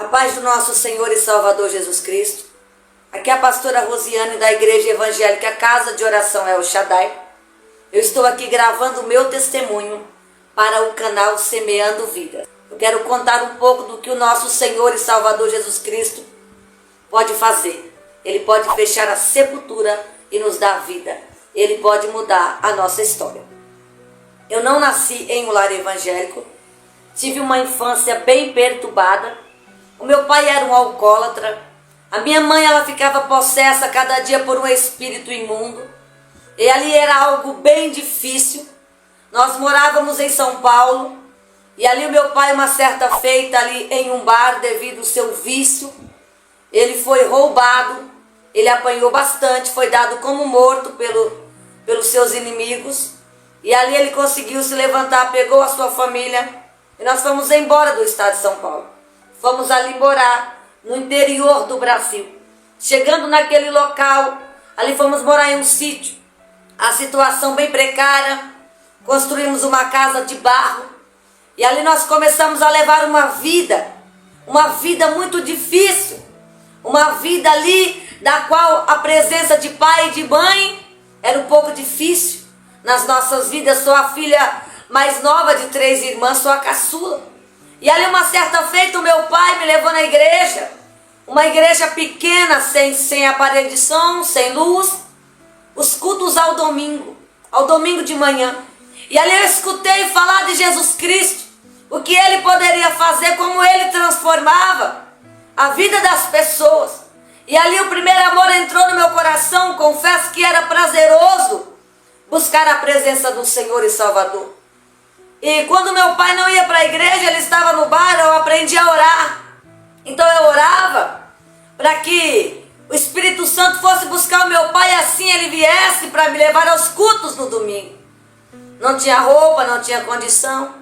A paz do nosso Senhor e Salvador Jesus Cristo. Aqui é a pastora Rosiane da Igreja Evangélica Casa de Oração El Shaddai. Eu estou aqui gravando o meu testemunho para o canal Semeando Vida. Eu quero contar um pouco do que o nosso Senhor e Salvador Jesus Cristo pode fazer. Ele pode fechar a sepultura e nos dar vida. Ele pode mudar a nossa história. Eu não nasci em um lar evangélico. Tive uma infância bem perturbada. O meu pai era um alcoólatra. A minha mãe, ela ficava possessa cada dia por um espírito imundo. E ali era algo bem difícil. Nós morávamos em São Paulo. E ali o meu pai, uma certa feita ali em um bar, devido ao seu vício, ele foi roubado. Ele apanhou bastante, foi dado como morto pelos seus inimigos. E ali ele conseguiu se levantar, pegou a sua família e nós fomos embora do estado de São Paulo. Fomos ali morar no interior do Brasil. Chegando naquele local, ali fomos morar em um sítio. A situação bem precária, construímos uma casa de barro. E ali nós começamos a levar uma vida muito difícil. Uma vida ali da qual a presença de pai e de mãe era um pouco difícil. Nas nossas vidas, sou a filha mais nova de 3 irmãs, sou a caçula. E ali uma certa feita o meu pai me levou na igreja. Uma igreja pequena, sem aparelho de som, sem luz. Os cultos ao domingo de manhã. E ali eu escutei falar de Jesus Cristo. O que ele poderia fazer, como ele transformava a vida das pessoas. E ali o primeiro amor entrou no meu coração. Confesso que era prazeroso buscar a presença do Senhor e Salvador. E quando meu pai não ia para a igreja, ele estava no bar, eu aprendi a orar. Então eu orava para que o Espírito Santo fosse buscar o meu pai, e assim ele viesse para me levar aos cultos no domingo. Não tinha roupa, não tinha condição.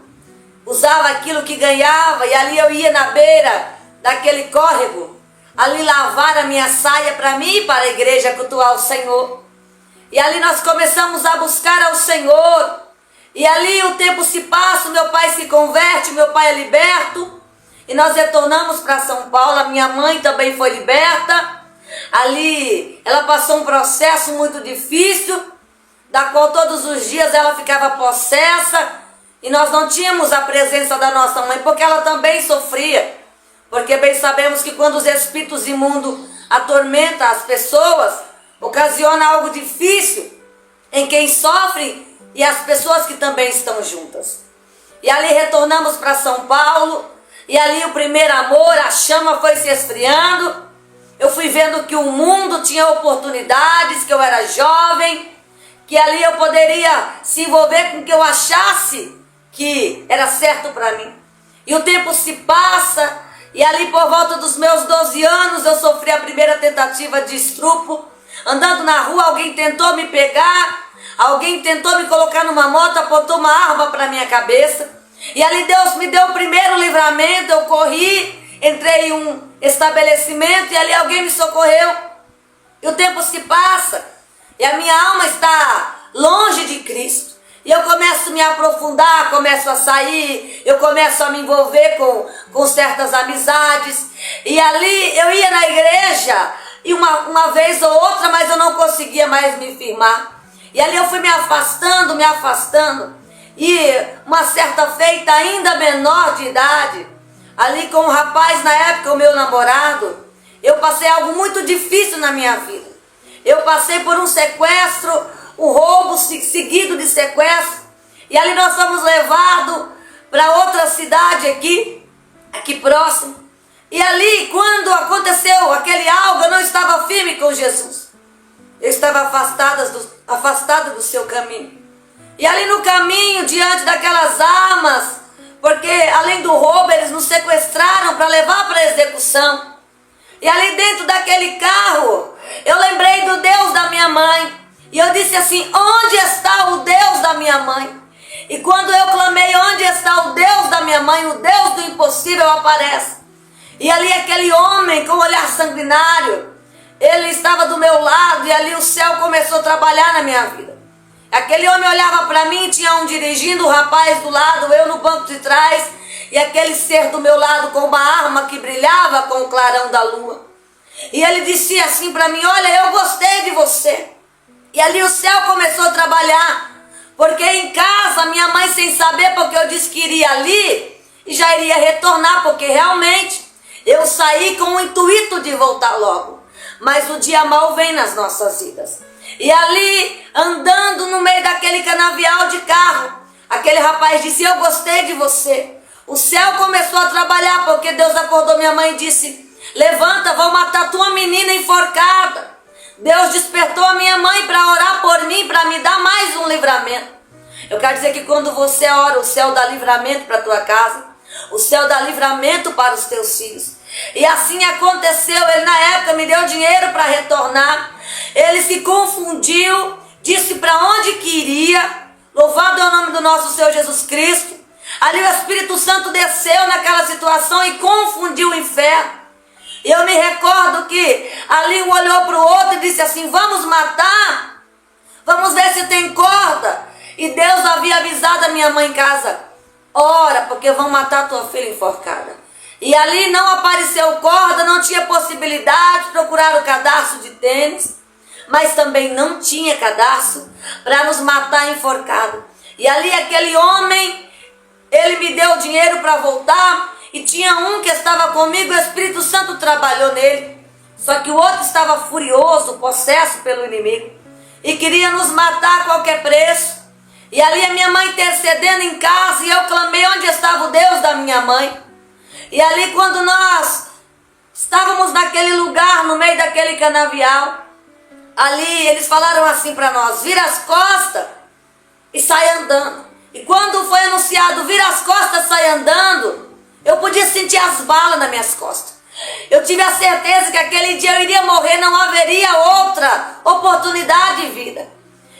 Usava aquilo que ganhava, e ali eu ia na beira daquele córrego, ali lavar a minha saia para mim ir para a igreja cultuar o Senhor. E ali nós começamos a buscar ao Senhor. E ali o tempo se passa, meu pai se converte, meu pai é liberto. E nós retornamos para São Paulo, a minha mãe também foi liberta. Ali ela passou um processo muito difícil, da qual todos os dias ela ficava possessa. E nós não tínhamos a presença da nossa mãe, porque ela também sofria. Porque bem sabemos que quando os espíritos imundos atormentam as pessoas, ocasiona algo difícil em quem sofre e as pessoas que também estão juntas. E ali retornamos para São Paulo, e ali o primeiro amor, a chama foi se esfriando. Eu fui vendo que o mundo tinha oportunidades, que eu era jovem, que ali eu poderia se envolver com o que eu achasse que era certo para mim. E o tempo se passa, e ali por volta dos meus 12 anos eu sofri a primeira tentativa de estupro. Andando na rua, alguém tentou me pegar. Alguém tentou me colocar numa moto, apontou uma arma para minha cabeça. E ali Deus me deu o primeiro livramento. Eu corri, entrei em um estabelecimento e ali alguém me socorreu. E o tempo se passa. E a minha alma está longe de Cristo. E eu começo a me aprofundar, começo a sair. Eu começo a me envolver com certas amizades. E ali eu ia na igreja, e uma vez ou outra, mas eu não conseguia mais me firmar. E ali eu fui me afastando. E uma certa feita, ainda menor de idade, ali com um rapaz, na época o meu namorado, eu passei algo muito difícil na minha vida. Eu passei por um sequestro, um roubo seguido de sequestro. E ali nós fomos levados para outra cidade aqui próximo. E ali, quando aconteceu aquele algo, eu não estava firme com Jesus. Eu estava afastada do seu caminho. E ali no caminho, diante daquelas armas, porque além do roubo, eles nos sequestraram para levar para a execução. E ali dentro daquele carro, eu lembrei do Deus da minha mãe. E eu disse assim: onde está o Deus da minha mãe? E quando eu clamei, onde está o Deus da minha mãe? O Deus do impossível aparece. E ali aquele homem com o olhar sanguinário, ele estava do meu lado, e ali o céu começou a trabalhar na minha vida. Aquele homem olhava para mim, tinha um dirigindo, o rapaz do lado, eu no banco de trás, E aquele ser do meu lado com uma arma que brilhava com o clarão da lua. E ele dizia assim para mim: olha, eu gostei de você. E ali o céu começou a trabalhar. Porque em casa, minha mãe, sem saber, porque eu disse que iria ali e já iria retornar, porque realmente eu saí com o intuito de voltar logo. Mas o dia mau vem nas nossas vidas. E ali, andando no meio daquele canavial de carro, aquele rapaz disse: eu gostei de você. O céu começou a trabalhar, porque Deus acordou minha mãe e disse: levanta, vou matar tua menina enforcada. Deus despertou a minha mãe para orar por mim, para me dar mais um livramento. Eu quero dizer que quando você ora, o céu dá livramento para a tua casa, o céu dá livramento para os teus filhos. E assim aconteceu. Ele na época me deu dinheiro para retornar. Ele se confundiu, disse para onde que iria. Louvado é o nome do nosso Senhor Jesus Cristo. Ali o Espírito Santo desceu naquela situação e confundiu o inferno. E eu me recordo que ali um olhou para o outro e disse assim: vamos matar, vamos ver se tem corda. E Deus havia avisado a minha mãe em casa: ora, porque vão matar tua filha enforcada. E ali não apareceu corda, não tinha possibilidade de procurar o cadarço de tênis, mas também não tinha cadarço para nos matar enforcado. E ali aquele homem, ele me deu dinheiro para voltar. E tinha um que estava comigo, o Espírito Santo trabalhou nele. Só que o outro estava furioso, possesso pelo inimigo, e queria nos matar a qualquer preço. E ali a minha mãe intercedendo em casa, e eu clamei onde estava o Deus da minha mãe. E ali quando nós estávamos naquele lugar, no meio daquele canavial, ali eles falaram assim para nós: vira as costas e sai andando. E quando foi anunciado vira as costas, sai andando, eu podia sentir as balas nas minhas costas. Eu tive a certeza que aquele dia eu iria morrer, não haveria outra oportunidade de vida.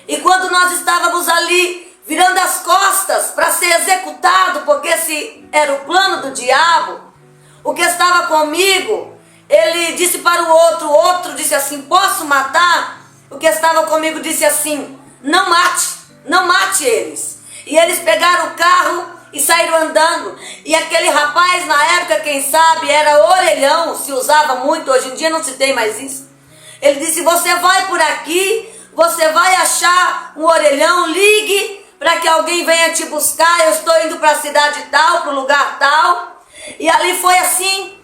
E quando nós estávamos ali, virando as costas para ser executado, porque esse era o plano do diabo, o que estava comigo, ele disse para o outro disse assim: posso matar? O que estava comigo disse assim: não mate eles. E eles pegaram o carro e saíram andando. E aquele rapaz, na época, quem sabe, era orelhão, se usava muito, hoje em dia não se tem mais isso. Ele disse: você vai por aqui, você vai achar um orelhão, ligue para que alguém venha te buscar, eu estou indo para a cidade tal, para o lugar tal. E ali foi assim,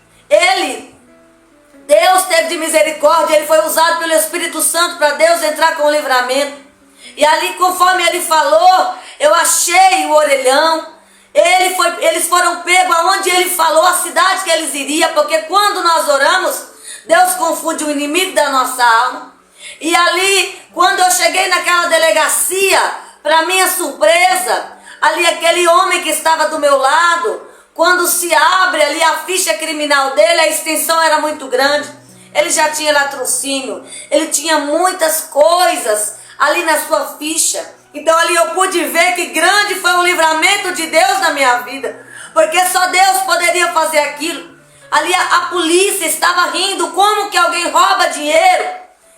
Deus teve de misericórdia, ele foi usado pelo Espírito Santo para Deus entrar com o livramento. E ali, conforme ele falou, eu achei o orelhão. Eles foram pegos aonde ele falou, a cidade que eles iriam, porque quando nós oramos, Deus confunde o inimigo da nossa alma. E ali, quando eu cheguei naquela delegacia, para minha surpresa, ali aquele homem que estava do meu lado, quando se abre ali a ficha criminal dele, a extensão era muito grande. Ele já tinha latrocínio, ele tinha muitas coisas ali na sua ficha. Então ali eu pude ver que grande foi o livramento de Deus na minha vida, porque só Deus poderia fazer aquilo. Ali a polícia estava rindo, como que alguém rouba dinheiro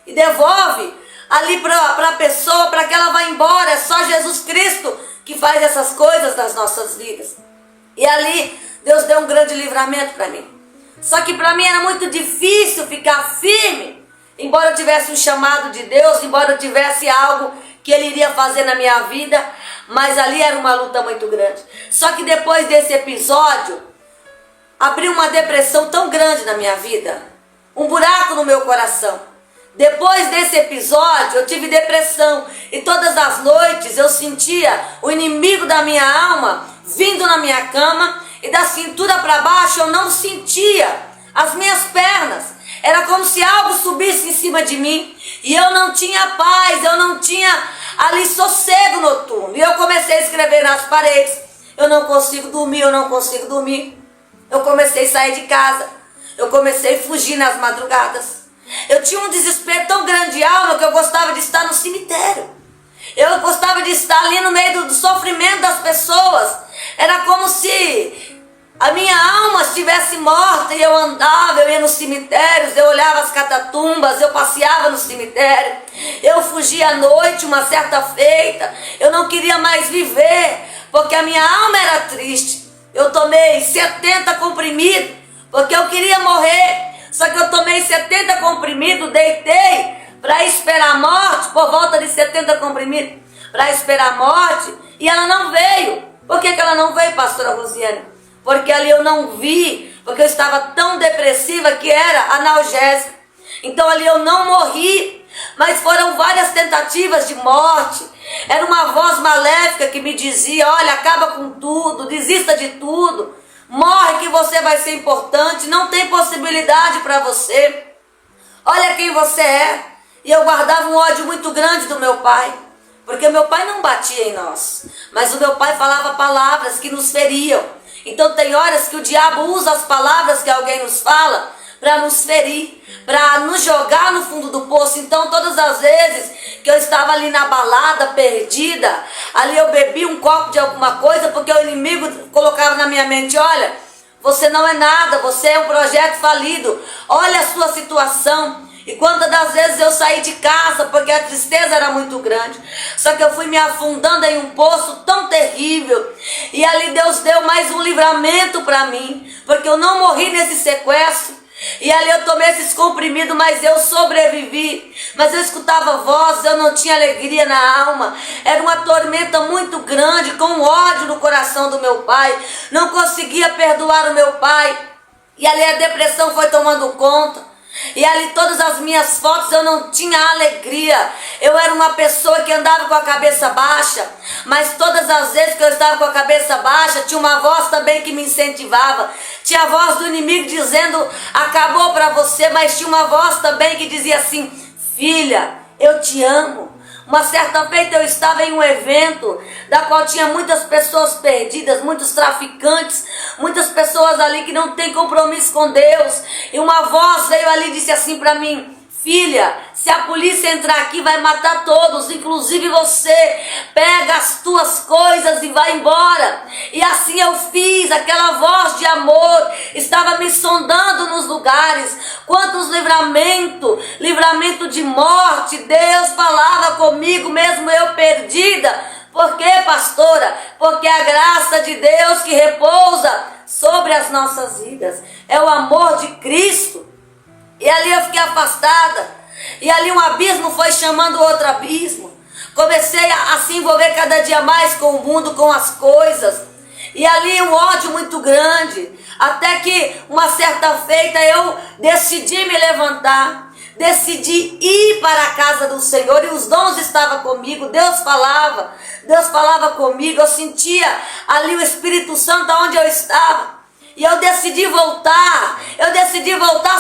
e devolve ali para a pessoa, para que ela vá embora. É só Jesus Cristo que faz essas coisas nas nossas vidas. E ali Deus deu um grande livramento para mim. Só que para mim era muito difícil ficar firme, embora eu tivesse um chamado de Deus, embora eu tivesse algo que Ele iria fazer na minha vida, mas ali era uma luta muito grande. Só que depois desse episódio, abriu uma depressão tão grande na minha vida, um buraco no meu coração. Depois desse episódio, eu tive depressão, e todas as noites eu sentia o inimigo da minha alma vindo na minha cama, e da cintura para baixo eu não sentia as minhas pernas. Era como se algo subisse em cima de mim, e eu não tinha paz, eu não tinha ali sossego noturno. E eu comecei a escrever nas paredes: eu não consigo dormir, eu não consigo dormir. Eu comecei a sair de casa, eu comecei a fugir nas madrugadas. Eu tinha um desespero tão grande de alma que eu gostava de estar no cemitério. Eu gostava de estar ali no meio do sofrimento das pessoas. Era como se a minha alma estivesse morta, e eu andava, eu ia nos cemitérios, eu olhava as catatumbas, eu passeava no cemitério, eu fugia à noite, uma certa feita, eu não queria mais viver, porque a minha alma era triste. Eu tomei 70 comprimidos, porque eu queria morrer. Só que eu tomei 70 comprimidos, deitei para esperar a morte, por volta de 70 comprimidos, para esperar a morte, e ela não veio. Por que ela não veio, pastora Rosiane? Porque ali eu não vi, porque eu estava tão depressiva que era analgésica. Então ali eu não morri, mas foram várias tentativas de morte. Era uma voz maléfica que me dizia: olha, acaba com tudo, desista de tudo, morre que você vai ser importante, não tem possibilidade para você, olha quem você é. E eu guardava um ódio muito grande do meu pai, porque o meu pai não batia em nós, mas o meu pai falava palavras que nos feriam. Então tem horas que o diabo usa as palavras que alguém nos fala para nos ferir, para nos jogar no fundo do poço. Então todas as vezes que eu estava ali na balada, perdida, ali eu bebi um copo de alguma coisa, porque o inimigo colocava na minha mente: olha, você não é nada, você é um projeto falido, olha a sua situação. E quantas das vezes eu saí de casa porque a tristeza era muito grande. Só que eu fui me afundando em um poço tão terrível. E ali Deus deu mais um livramento para mim, porque eu não morri nesse sequestro. E ali eu tomei esses comprimidos, mas eu sobrevivi. Mas eu escutava vozes, eu não tinha alegria na alma. Era uma tormenta muito grande, com ódio no coração do meu pai. Não conseguia perdoar o meu pai. E ali a depressão foi tomando conta. E ali todas as minhas fotos eu não tinha alegria. Eu era uma pessoa que andava com a cabeça baixa, mas todas as vezes que eu estava com a cabeça baixa, tinha uma voz também que me incentivava. Tinha a voz do inimigo dizendo: acabou para você, mas tinha uma voz também que dizia assim: filha, eu te amo. Uma certa feita eu estava em um evento, da qual tinha muitas pessoas perdidas, muitos traficantes, muitas pessoas ali que não têm compromisso com Deus. E uma voz veio ali e disse assim para mim: filha, se a polícia entrar aqui vai matar todos, inclusive você. Pega as tuas coisas e vai embora. E assim eu fiz. Aquela voz de amor estava me sondando nos lugares. Quantos livramento de morte. Deus falava comigo mesmo eu perdida. Por quê, pastora? Porque a graça de Deus que repousa sobre as nossas vidas é o amor de Cristo. E ali eu fiquei afastada. E ali um abismo foi chamando outro abismo. Comecei a se envolver cada dia mais com o mundo, com as coisas. E ali um ódio muito grande. Até que uma certa feita eu decidi me levantar. Decidi ir para a casa do Senhor. E os dons estavam comigo. Deus falava comigo. Eu sentia ali o Espírito Santo onde eu estava. E eu decidi voltar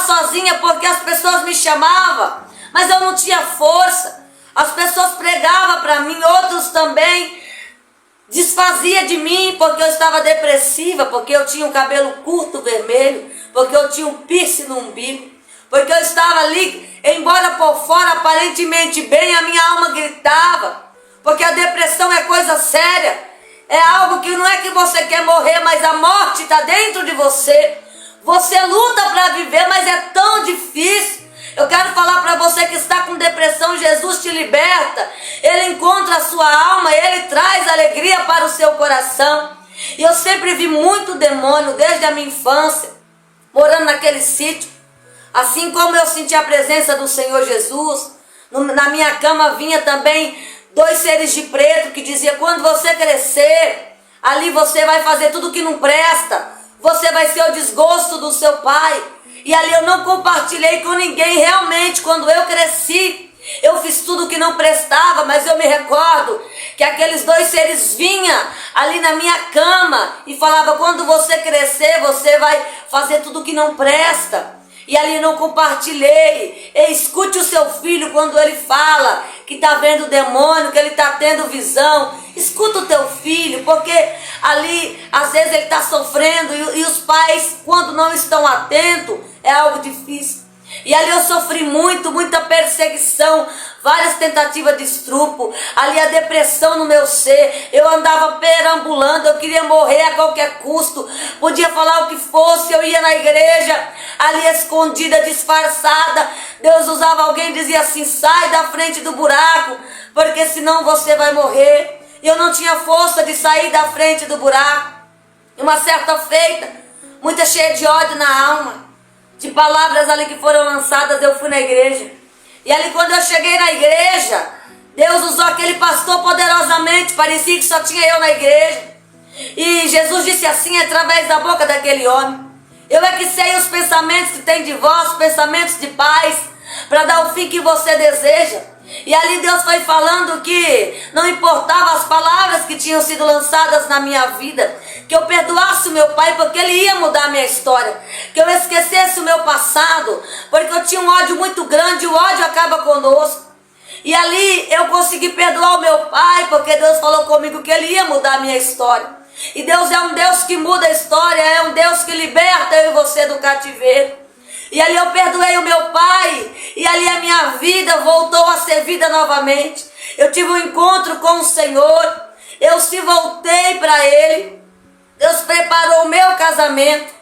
sozinha, porque as pessoas me chamavam, mas eu não tinha força. As pessoas pregavam para mim, outros também desfazia de mim, porque eu estava depressiva, porque eu tinha um cabelo curto vermelho, porque eu tinha um piercing no umbigo, porque eu estava ali, embora por fora aparentemente bem, a minha alma gritava, porque a depressão é coisa séria. É algo que não é que você quer morrer, mas a morte está dentro de você. Você luta para viver, mas é tão difícil. Eu quero falar para você que está com depressão: Jesus te liberta. Ele encontra a sua alma, Ele traz alegria para o seu coração. E eu sempre vi muito demônio desde a minha infância, morando naquele sítio. Assim como eu senti a presença do Senhor Jesus, na minha cama vinha também 2 seres de preto que dizia: quando você crescer, ali você vai fazer tudo que não presta, você vai ser o desgosto do seu pai. E ali eu não compartilhei com ninguém. Realmente, quando eu cresci, eu fiz tudo que não prestava, mas eu me recordo que aqueles 2 seres vinham ali na minha cama e falavam: quando você crescer, você vai fazer tudo que não presta. E ali não compartilhei. Escute o seu filho quando ele fala que está vendo demônio, que ele está tendo visão. Escuta o teu filho, porque ali às vezes ele está sofrendo e os pais, quando não estão atentos, é algo difícil. E ali eu sofri muita perseguição, várias tentativas de estupro, ali a depressão no meu ser. Eu andava perambulando, eu queria morrer a qualquer custo, podia falar o que fosse, eu ia na igreja, ali escondida, disfarçada. Deus usava alguém e dizia assim: sai da frente do buraco, porque senão você vai morrer. E eu não tinha força de sair da frente do buraco. Uma certa feita, muita cheia de ódio na alma, de palavras ali que foram lançadas, eu fui na igreja. E ali quando eu cheguei na igreja, Deus usou aquele pastor poderosamente, parecia que só tinha eu na igreja. E Jesus disse assim, através da boca daquele homem: eu é que sei os pensamentos que tem de vós, pensamentos de paz, para dar o fim que você deseja. E ali Deus foi falando que não importava as palavras que tinham sido lançadas na minha vida, que eu perdoasse o meu pai, porque ele ia mudar a minha história, que eu esquecesse o meu passado, porque eu tinha um ódio muito grande, o ódio acaba conosco. E ali eu consegui perdoar o meu pai, porque Deus falou comigo que ele ia mudar a minha história. E Deus é um Deus que muda a história, é um Deus que liberta eu e você do cativeiro. E ali eu perdoei o meu pai, e ali a minha vida voltou a ser vida novamente. Eu tive um encontro com o Senhor, eu se voltei para Ele. Deus preparou o meu casamento.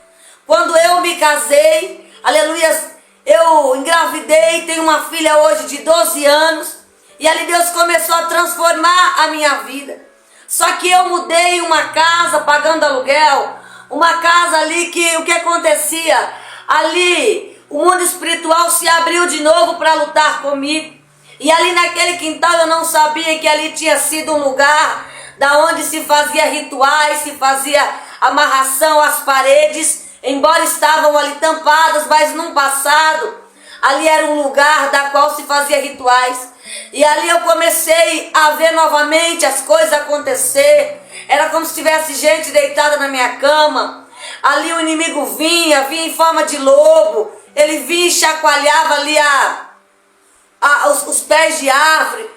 Quando eu me casei, aleluia, eu engravidei, tenho uma filha hoje de 12 anos. E ali Deus começou a transformar a minha vida. Só que eu mudei uma casa pagando aluguel, uma casa ali que o que acontecia? Ali o mundo espiritual se abriu de novo para lutar comigo. E ali naquele quintal eu não sabia que ali tinha sido um lugar da onde se fazia rituais, se fazia amarração às paredes, embora estavam ali tampadas, mas num passado ali era um lugar da qual se fazia rituais. E ali eu comecei a ver novamente as coisas acontecer. Era como se tivesse gente deitada na minha cama. Ali o inimigo vinha em forma de lobo. Ele vinha e chacoalhava ali os pés de árvore.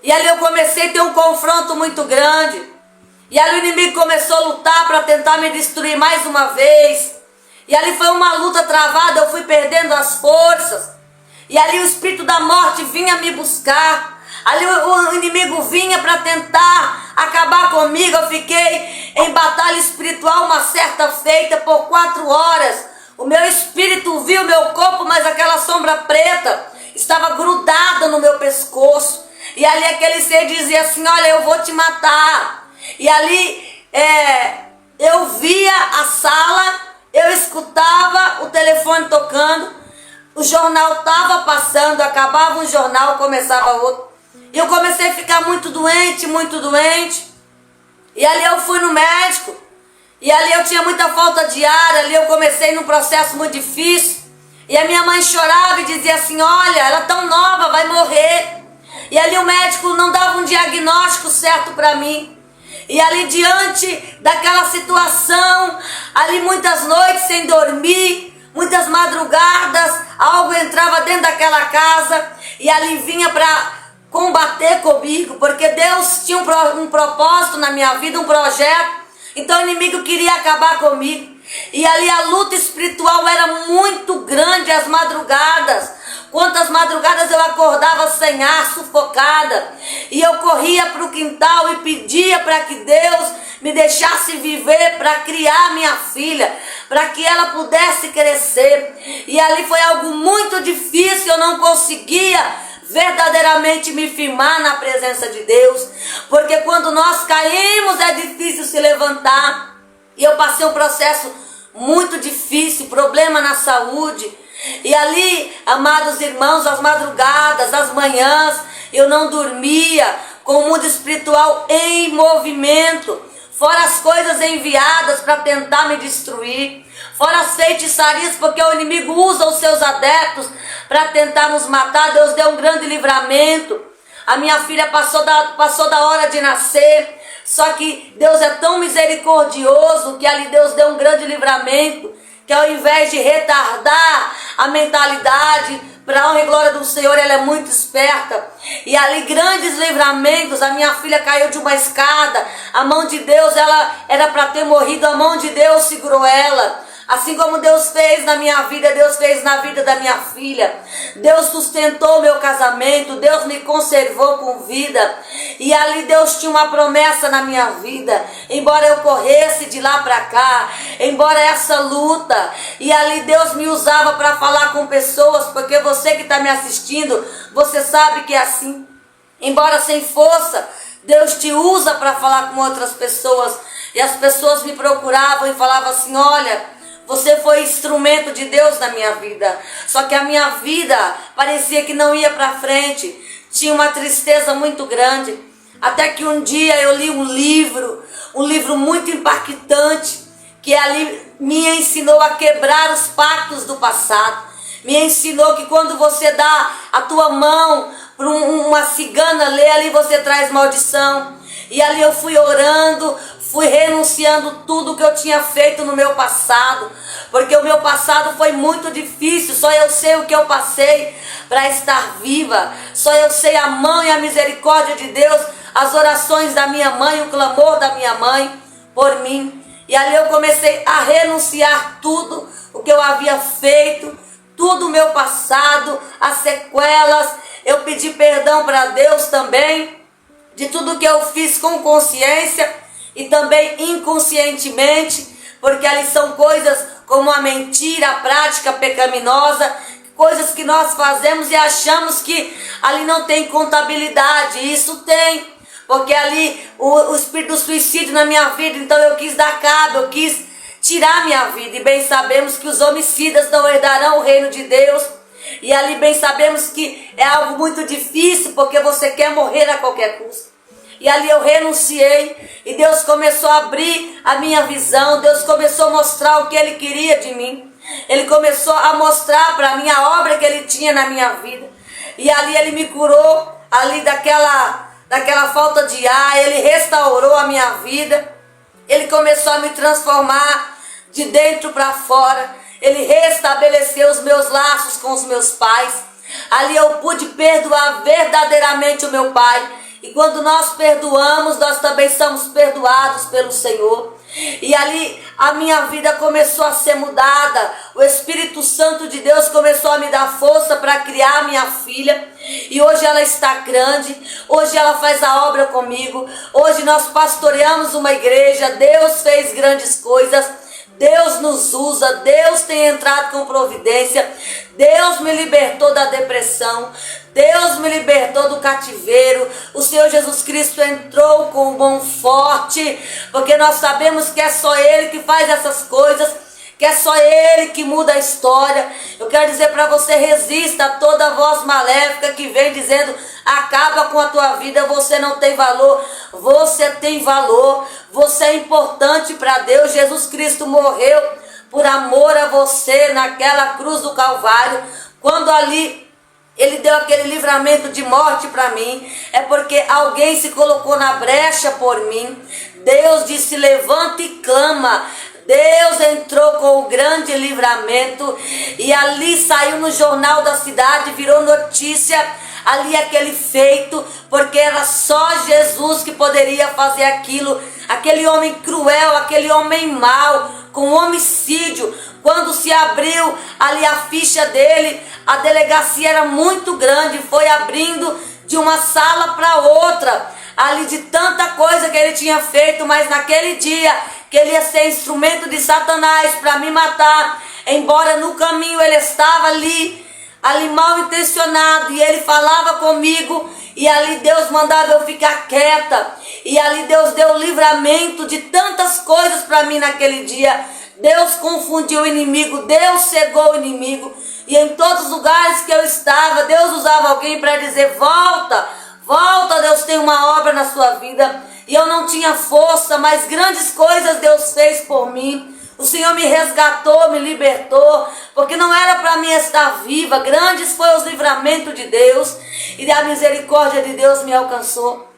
E ali eu comecei a ter um confronto muito grande. E ali o inimigo começou a lutar para tentar me destruir mais uma vez. E ali foi uma luta travada, eu fui perdendo as forças. E ali o espírito da morte vinha me buscar. Ali o inimigo vinha para tentar acabar comigo. Eu fiquei em batalha espiritual uma certa feita por 4 horas. O meu espírito viu o meu corpo, mas aquela sombra preta estava grudada no meu pescoço. E ali aquele ser dizia assim: olha, eu vou te matar. E ali eu via a sala, eu escutava o telefone tocando. O jornal estava passando, acabava um jornal, começava outro. E eu comecei a ficar muito doente, muito doente. E ali eu fui no médico. E ali eu tinha muita falta de ar. Ali eu comecei num processo muito difícil. E a minha mãe chorava e dizia assim: olha, ela é tão nova, vai morrer. E ali o médico não dava um diagnóstico certo para mim. E ali diante daquela situação, ali muitas noites sem dormir, muitas madrugadas, algo entrava dentro daquela casa e ali vinha para combater comigo, porque Deus tinha um propósito na minha vida, um projeto. Então o inimigo queria acabar comigo. E ali a luta espiritual era muito grande, as madrugadas. Quantas madrugadas eu acordava sem ar, sufocada. E eu corria para o quintal e pedia para que Deus me deixasse viver para criar minha filha, para que ela pudesse crescer. E ali foi algo muito difícil, eu não conseguia verdadeiramente me firmar na presença de Deus, porque quando nós caímos é difícil se levantar. E eu passei um processo muito difícil, problema na saúde. E ali, amados irmãos, as madrugadas, as manhãs, eu não dormia, com o mundo espiritual em movimento, fora as coisas enviadas para tentar me destruir, fora as feitiçarias, porque o inimigo usa os seus adeptos para tentar nos matar. Deus deu um grande livramento. A minha filha passou da hora de nascer, só que Deus é tão misericordioso que ali Deus deu um grande livramento, que ao invés de retardar a mentalidade, para a honra e glória do Senhor, ela é muito esperta. E ali grandes livramentos. A minha filha caiu de uma escada, a mão de Deus, ela era para ter morrido, a mão de Deus segurou ela. Assim como Deus fez na minha vida, Deus fez na vida da minha filha. Deus sustentou o meu casamento, Deus me conservou com vida. E ali Deus tinha uma promessa na minha vida. Embora eu corresse de lá para cá, embora essa luta, e ali Deus me usava para falar com pessoas, porque você que está me assistindo, você sabe que é assim. Embora sem força, Deus te usa para falar com outras pessoas. E as pessoas me procuravam e falavam assim: olha, você foi instrumento de Deus na minha vida. Só que a minha vida parecia que não ia para frente. Tinha uma tristeza muito grande. Até que um dia eu li um livro muito impactante, que ali me ensinou a quebrar os pactos do passado. Me ensinou que quando você dá a tua mão para uma cigana ler, ali você traz maldição. E ali eu fui orando, fui renunciando tudo que eu tinha feito no meu passado, porque o meu passado foi muito difícil. Só eu sei o que eu passei para estar viva. Só eu sei a mão e a misericórdia de Deus, as orações da minha mãe, o clamor da minha mãe por mim. E ali eu comecei a renunciar tudo o que eu havia feito, tudo o meu passado, as sequelas. Eu pedi perdão para Deus também de tudo que eu fiz com consciência e também inconscientemente, porque ali são coisas como a mentira, a prática pecaminosa, coisas que nós fazemos e achamos que ali não tem contabilidade. Isso tem, porque ali o espírito do suicídio na minha vida, então eu quis dar cabo, eu quis tirar minha vida. E bem sabemos que os homicidas não herdarão o reino de Deus. E ali bem sabemos que é algo muito difícil, porque você quer morrer a qualquer custo. E ali eu renunciei e Deus começou a abrir a minha visão. Deus começou a mostrar o que Ele queria de mim. Ele começou a mostrar para mim a obra que Ele tinha na minha vida. E ali Ele me curou ali daquela falta de ar. Ele restaurou a minha vida. Ele começou a me transformar de dentro para fora. Ele restabeleceu os meus laços com os meus pais. Ali eu pude perdoar verdadeiramente o meu pai. E quando nós perdoamos, nós também somos perdoados pelo Senhor. E ali a minha vida começou a ser mudada. O Espírito Santo de Deus começou a me dar força para criar minha filha. E hoje ela está grande. Hoje ela faz a obra comigo. Hoje nós pastoreamos uma igreja. Deus fez grandes coisas. Deus nos usa, Deus tem entrado com providência. Deus me libertou da depressão, Deus me libertou do cativeiro. O Senhor Jesus Cristo entrou com mão forte, porque nós sabemos que é só Ele que faz essas coisas, que é só Ele que muda a história. Eu quero dizer para você: resista a toda voz maléfica que vem dizendo: acaba com a tua vida, você não tem valor. Você tem valor, você é importante para Deus. Jesus Cristo morreu por amor a você naquela cruz do Calvário. Quando ali Ele deu aquele livramento de morte para mim, é porque alguém se colocou na brecha por mim. Deus disse: levanta e clama. Deus entrou com o grande livramento e ali saiu no jornal da cidade, virou notícia ali aquele feito, porque era só Jesus que poderia fazer aquilo. Aquele homem cruel, aquele homem mau, com homicídio. Quando se abriu ali a ficha dele, a delegacia era muito grande, foi abrindo de uma sala para outra, ali de tanta coisa que ele tinha feito. Mas naquele dia que ele ia ser instrumento de Satanás para me matar, embora no caminho ele estava ali mal intencionado, e ele falava comigo, e ali Deus mandava eu ficar quieta, e ali Deus deu livramento de tantas coisas para mim naquele dia. Deus confundiu o inimigo, Deus cegou o inimigo, e em todos os lugares que eu estava, Deus usava alguém para dizer: volta, volta, Deus tem uma obra na sua vida. E eu não tinha força, mas grandes coisas Deus fez por mim. O Senhor me resgatou, me libertou, porque não era para mim estar viva. Grandes foram os livramentos de Deus, e a misericórdia de Deus me alcançou.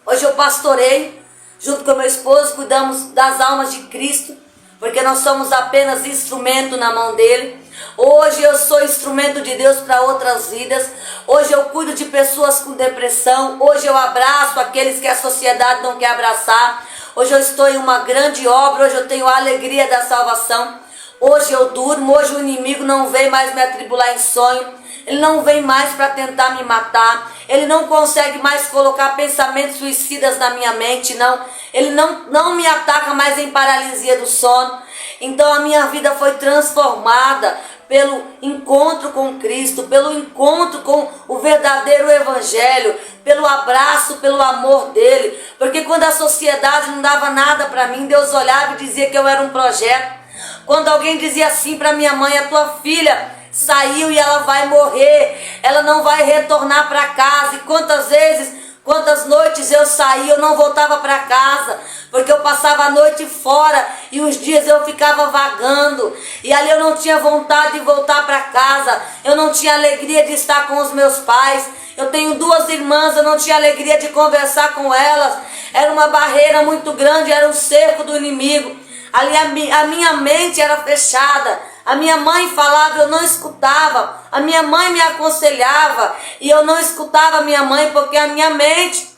Hoje eu pastorei, junto com meu esposo, cuidamos das almas de Cristo, porque nós somos apenas instrumento na mão dele. Hoje eu sou instrumento de Deus para outras vidas. Hoje eu cuido de pessoas com depressão. Hoje eu abraço aqueles que a sociedade não quer abraçar. Hoje eu estou em uma grande obra. Hoje eu tenho a alegria da salvação. Hoje eu durmo. Hoje o inimigo não vem mais me atribular em sonho. Ele não vem mais para tentar me matar. Ele não consegue mais colocar pensamentos suicidas na minha mente, não. Ele não me ataca mais em paralisia do sono. Então a minha vida foi transformada pelo encontro com Cristo, pelo encontro com o verdadeiro evangelho, pelo abraço, pelo amor dele. Porque quando a sociedade não dava nada para mim, Deus olhava e dizia que eu era um projeto. Quando alguém dizia assim para minha mãe: a tua filha saiu e ela vai morrer, ela não vai retornar para casa. E quantas noites eu saía, eu não voltava para casa, porque eu passava a noite fora e os dias eu ficava vagando, e ali eu não tinha vontade de voltar para casa, eu não tinha alegria de estar com os meus pais. Eu tenho 2 irmãs, eu não tinha alegria de conversar com elas, era uma barreira muito grande, era um cerco do inimigo. Ali a minha mente era fechada, a minha mãe falava, eu não escutava, a minha mãe me aconselhava e eu não escutava a minha mãe, porque a minha mente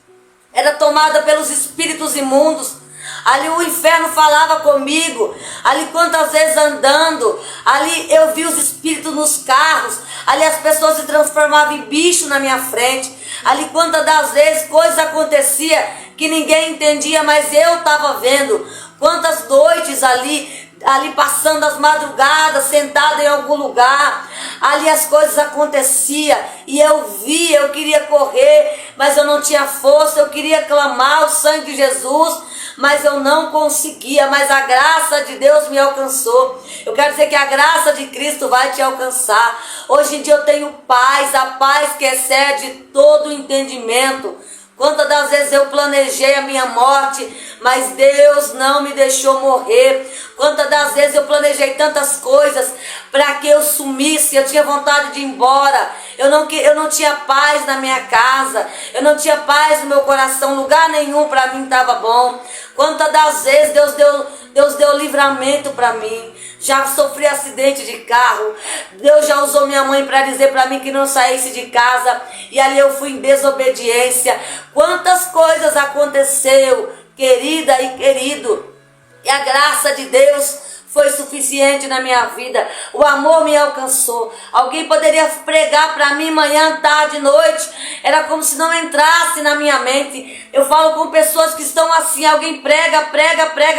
era tomada pelos espíritos imundos. Ali o inferno falava comigo, ali quantas vezes andando, ali eu vi os espíritos nos carros, ali as pessoas se transformavam em bicho na minha frente, ali quantas das vezes coisas acontecia que ninguém entendia, mas eu estava vendo. Quantas noites ali passando as madrugadas, sentada em algum lugar, ali as coisas aconteciam e eu via, eu queria correr, mas eu não tinha força, eu queria clamar o sangue de Jesus, mas eu não conseguia, mas a graça de Deus me alcançou. Eu quero dizer que a graça de Cristo vai te alcançar. Hoje em dia eu tenho paz, a paz que excede todo o entendimento. Quantas das vezes eu planejei a minha morte, mas Deus não me deixou morrer. Quantas das vezes eu planejei tantas coisas para que eu sumisse, eu tinha vontade de ir embora. Eu não tinha paz na minha casa, eu não tinha paz no meu coração, lugar nenhum para mim estava bom. Quantas das vezes Deus deu livramento para mim. Já sofri acidente de carro, Deus já usou minha mãe para dizer para mim que não saísse de casa, e ali eu fui em desobediência. Quantas coisas aconteceu, querida e querido, e a graça de Deus foi suficiente na minha vida, o amor me alcançou. Alguém poderia pregar para mim manhã, tarde, noite, era como se não entrasse na minha mente. Eu falo com pessoas que estão assim, alguém prega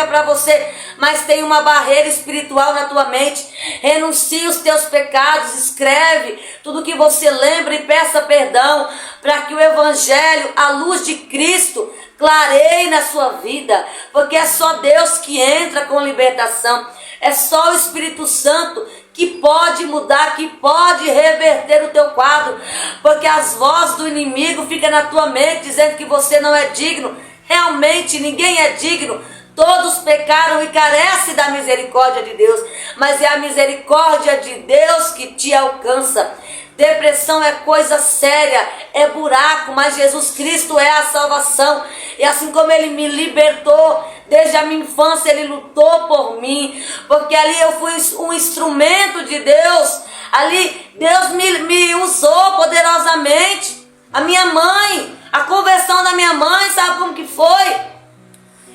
para você, mas tem uma barreira espiritual na tua mente. Renuncie os teus pecados, escreve tudo que você lembra e peça perdão, para que o evangelho, a luz de Cristo, clareie na sua vida, porque é só Deus que entra com libertação. É só o Espírito Santo que pode mudar, que pode reverter o teu quadro, porque as vozes do inimigo ficam na tua mente dizendo que você não é digno. Realmente ninguém é digno, todos pecaram e carecem da misericórdia de Deus, mas é a misericórdia de Deus que te alcança. Depressão é coisa séria, é buraco, mas Jesus Cristo é a salvação. E assim como Ele me libertou, desde a minha infância Ele lutou por mim, porque ali eu fui um instrumento de Deus. Ali Deus me usou poderosamente. A minha mãe, a conversão da minha mãe, sabe como que foi?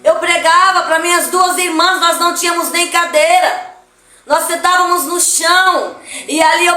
Eu pregava para minhas 2 irmãs, nós não tínhamos nem cadeira. Nós sentávamos no chão, e ali eu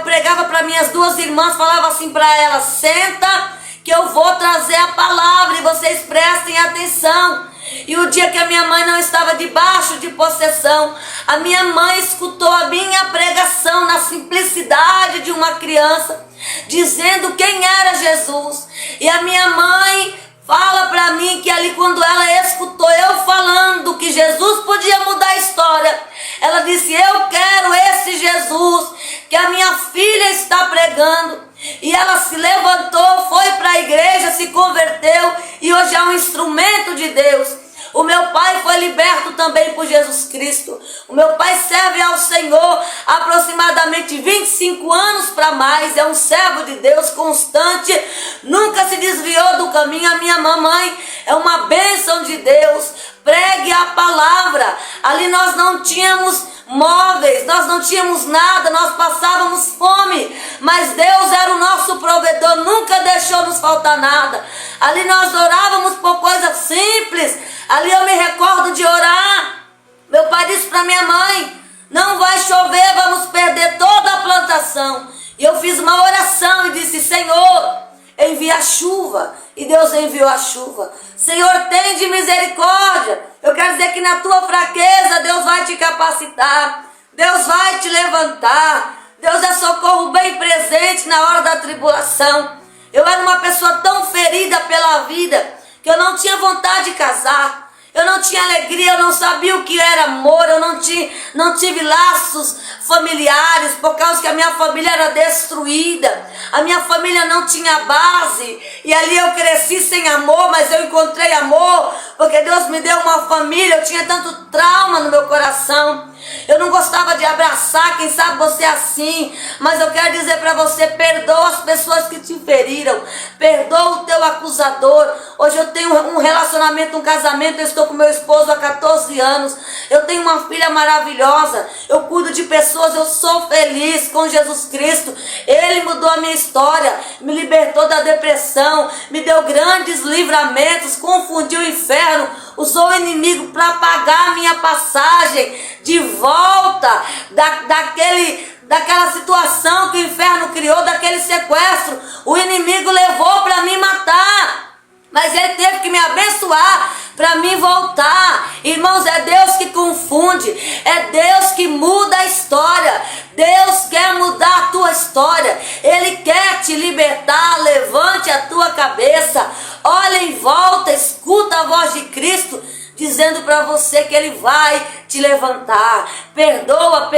pregava para minhas 2 irmãs, falava assim para elas: senta que eu vou trazer a palavra e vocês prestem atenção. E o dia que a minha mãe não estava debaixo de possessão, a minha mãe escutou a minha pregação na simplicidade de uma criança, dizendo quem era Jesus. E a minha mãe fala para mim que ali quando ela escutou eu falando que Jesus podia mudar a história, ela disse: eu quero esse Jesus que a minha filha está pregando. E ela se levantou, foi para a igreja, se converteu e hoje é um instrumento de Deus. O meu pai foi liberto também por Jesus Cristo. O meu pai serve ao Senhor há aproximadamente 25 anos para mais. É um servo de Deus constante, nunca se desviou do caminho. A minha mamãe é uma bênção de Deus. Pregue a palavra. Ali nós não tínhamos móveis, nós não tínhamos nada, nós passávamos fome, mas Deus era o nosso provedor, nunca deixou nos faltar nada. Ali nós orávamos por coisas simples. Ali eu me recordo de orar. Meu pai disse para minha mãe: não vai chover, vamos perder toda a plantação. E eu fiz uma oração e disse: Senhor, envia a chuva. E Deus enviou a chuva. Senhor, tende misericórdia. Eu quero dizer que na tua fraqueza Deus vai te capacitar. Deus vai te levantar. Deus é socorro bem presente na hora da tribulação. Eu era uma pessoa tão ferida pela vida que eu não tinha vontade de casar. Eu não tinha alegria, eu não sabia o que era amor, eu não tive laços familiares, por causa que a minha família era destruída, a minha família não tinha base, e ali eu cresci sem amor, mas eu encontrei amor, porque Deus me deu uma família. Eu tinha tanto trauma no meu coração, eu não gostava de abraçar. Quem sabe você é assim, mas eu quero dizer para você: perdoa as pessoas que te feriram, perdoa o teu acusador. Hoje eu tenho um relacionamento, um casamento, eu estou com meu esposo há 14 anos, eu tenho uma filha maravilhosa, eu cuido de pessoas, eu sou feliz com Jesus Cristo. Ele mudou a minha história, me libertou da depressão, me deu grandes livramentos, confundiu o inferno, usou o inimigo para pagar a minha passagem de volta daquela situação que o inferno criou, daquele sequestro. O inimigo levou para me matar, mas ele teve que me abençoar para mim voltar. Irmãos, é Deus que confunde, é Deus que muda a história. Deus quer mudar a tua história, Ele quer te libertar. Levante a tua cabeça, olha em volta, escuta a voz de Cristo dizendo para você que Ele vai te levantar. Perdoa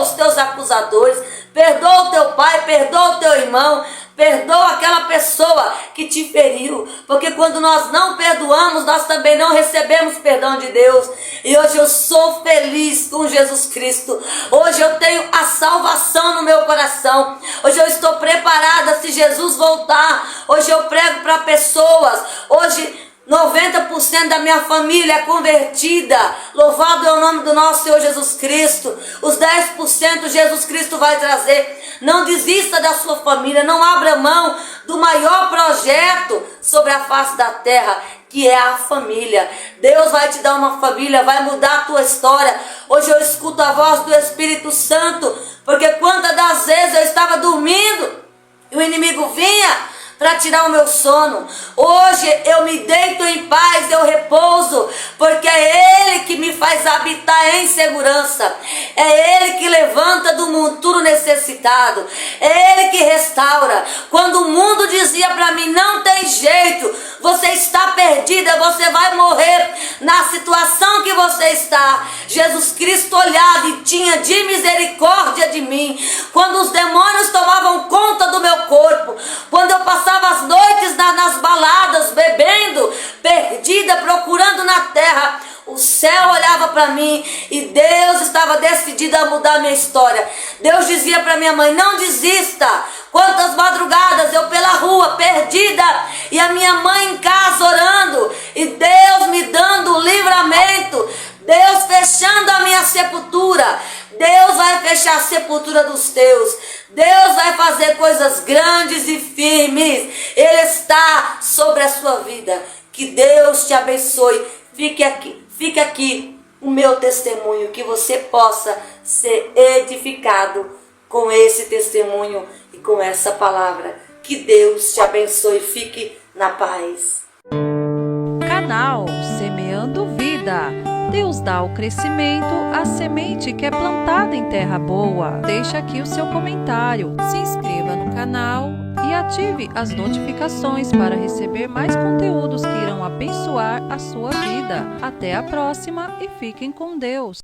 os teus acusadores, perdoa o teu pai, perdoa o teu irmão, perdoa aquela pessoa que te feriu, porque quando nós não perdoamos, nós também não recebemos perdão de Deus. E hoje eu sou feliz com Jesus Cristo. Hoje eu tenho a salvação no meu coração. Hoje eu estou preparada se Jesus voltar. Hoje eu prego para pessoas. Hoje 90% da minha família é convertida. Louvado é o nome do nosso Senhor Jesus Cristo. Os 10% Jesus Cristo vai trazer. Não desista da sua família, não abra mão do maior projeto sobre a face da terra, que é a família. Deus vai te dar uma família, vai mudar a tua história. Hoje eu escuto a voz do Espírito Santo, porque quantas das vezes eu estava dormindo e o inimigo vinha para tirar o meu sono. Hoje eu me deito em paz, eu repouso, porque é Ele que me faz habitar em segurança. É Ele que levanta do monturo necessitado. É Ele que restaura. Quando o mundo dizia para mim: não tem jeito, você está perdida, você vai morrer na situação que você está, Jesus Cristo olhava e tinha de misericórdia de mim. Quando os demônios tomavam conta do meu corpo, quando eu passava as noites nas baladas, bebendo, perdida, procurando na terra, o céu olhava para mim e Deus estava decidido a mudar a minha história. Deus dizia para minha mãe: não desista. Quantas madrugadas eu pela rua, perdida, e a minha mãe em casa orando, e Deus me dando o livramento, Deus fechando a minha sepultura. Deus vai fechar a sepultura dos teus. Deus vai fazer coisas grandes e firmes. Ele está sobre a sua vida. Que Deus te abençoe. Fique aqui o meu testemunho, que você possa ser edificado com esse testemunho e com essa palavra. Que Deus te abençoe. Fique na paz. Canal Semeando Vida. Deus dá o crescimento à semente que é plantada em terra boa. Deixa aqui o seu comentário, se inscreva no canal e ative as notificações para receber mais conteúdos que irão abençoar a sua vida. Até a próxima e fiquem com Deus.